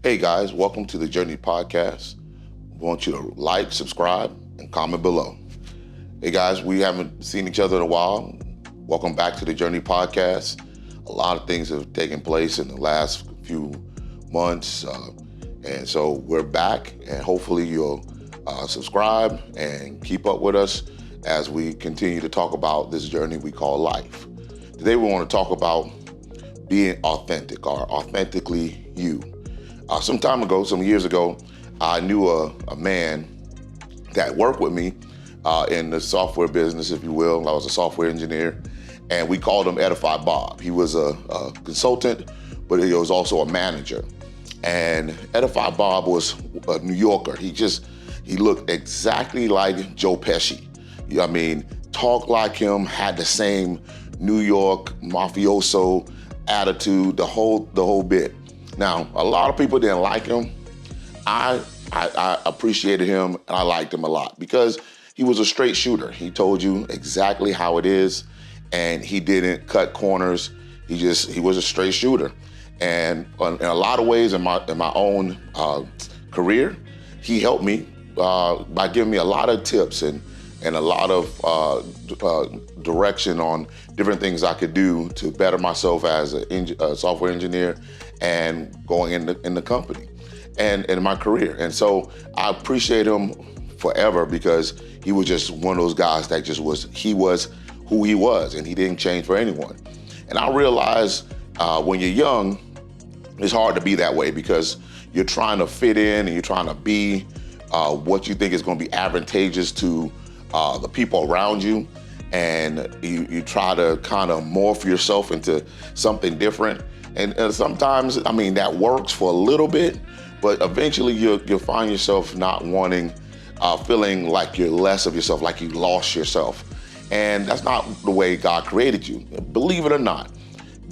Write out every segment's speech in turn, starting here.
Hey guys, welcome to the Journey Podcast. We want you to like, subscribe, and comment below. Hey guys, we haven't seen each other in a while. Welcome back to the Journey Podcast. A lot of things have taken place in the last few months, and so we're back, and hopefully you'll subscribe and keep up with us as we continue to talk about this journey we call life. Today we want to talk about being authentic or authentically you. Some time ago, some years ago, I knew a man that worked with me in the software business, if you will. I was a software engineer, and we called him Edify Bob. He was a consultant, but he was also a manager. And Edify Bob was a New Yorker. He looked exactly like Joe Pesci. I mean, talked like him, had the same New York mafioso attitude, the whole bit. Now, a lot of people didn't like him. I appreciated him, and I liked him a lot because he was a straight shooter. He told you exactly how it is, and he didn't cut corners. He was a straight shooter. And in a lot of ways in my own career, he helped me by giving me a lot of tips and a lot of direction on different things I could do to better myself as a software engineer and going in the company and in my career. And so I appreciate him forever because he was just one of those guys that he was who he was, and he didn't change for anyone. And I realized when you're young, it's hard to be that way because you're trying to fit in and you're trying to be what you think is going to be advantageous to the people around you, and you try to kind of morph yourself into something different. And sometimes, I mean, that works for a little bit, but eventually you'll find yourself not wanting, feeling like you're less of yourself, like you lost yourself. And that's not the way God created you. Believe it or not,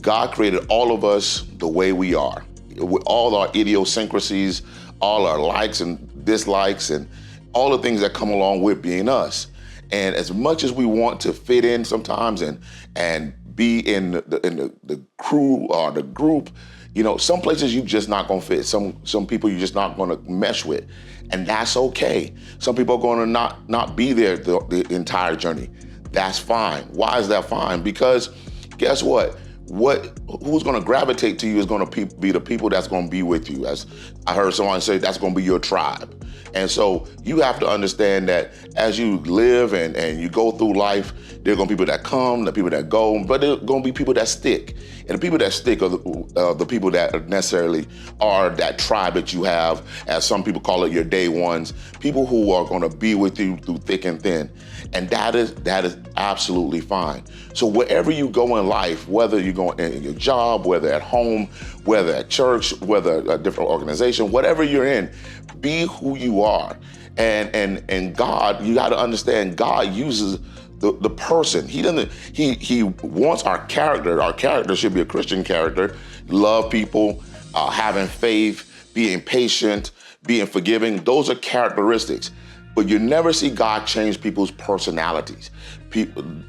God created all of us the way we are, with all our idiosyncrasies, all our likes and dislikes, and all the things that come along with being us. And as much as we want to fit in sometimes and be in the crew or the group, you know, some places you just not gonna fit. Some people you're just not gonna mesh with, and that's okay. Some people are gonna not be there the entire journey. That's fine. Why is that fine? Because guess what? Who's going to gravitate to you is going to be the people that's going to be with you. As I heard someone say, that's going to be your tribe. And so you have to understand that as you live and you go through life, there are going to be people that come, the people that go, but there are going to be people that stick. And the people that stick are the people that necessarily are that tribe that you have, as some people call it, your day ones, people who are going to be with you through thick and thin. And that is absolutely fine. So wherever you go in life, whether you're going in your job, whether at home, whether at church, whether a different organization, whatever you're in, be who you are. And God, you got to understand, God uses the person. He wants our character. Our character should be a Christian character. Love people, having faith, being patient, being forgiving. Those are characteristics. But you never see God change people's personalities.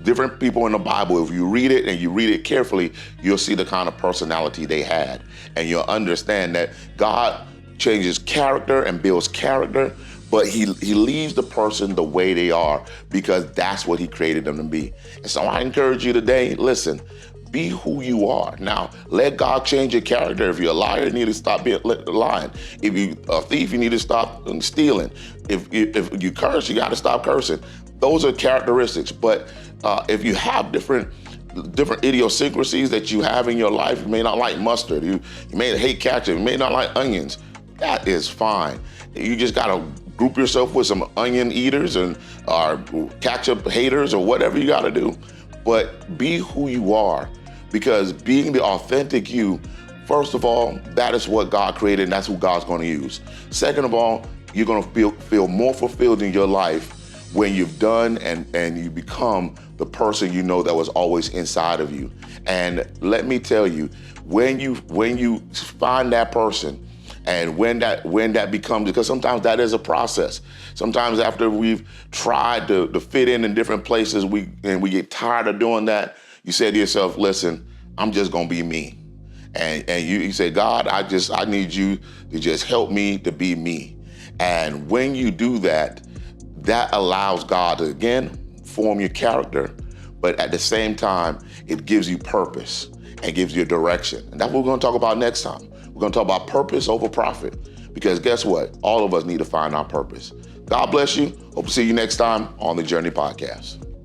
Different people in the Bible, if you read it and you read it carefully, you'll see the kind of personality they had. And you'll understand that God changes character and builds character, but he leaves the person the way they are because that's what he created them to be. And so I encourage you today, listen, be who you are. Now, let God change your character. If you're a liar, you need to stop being lying. If you're a thief, you need to stop stealing. If you curse, you got to stop cursing. Those are characteristics. But if you have different idiosyncrasies that you have in your life, you may not like mustard, you may hate ketchup, you may not like onions. That is fine. You just got to group yourself with some onion eaters or ketchup haters or whatever you got to do. But be who you are. Because being the authentic you, first of all, that is what God created, and that's who God's going to use. Second of all, you're going to feel more fulfilled in your life when you've done and you become the person you know that was always inside of you. And let me tell you, when you find that person, and when that becomes, because sometimes that is a process. Sometimes after we've tried to fit in different places, we get tired of doing that. You say to yourself, listen, I'm just gonna be me. And you say, God, I need you to just help me to be me. And when you do that, that allows God to, again, form your character, but at the same time, it gives you purpose and gives you a direction. And that's what we're gonna talk about next time. We're gonna talk about purpose over profit, because guess what? All of us need to find our purpose. God bless you. Hope to see you next time on the Journey Podcast.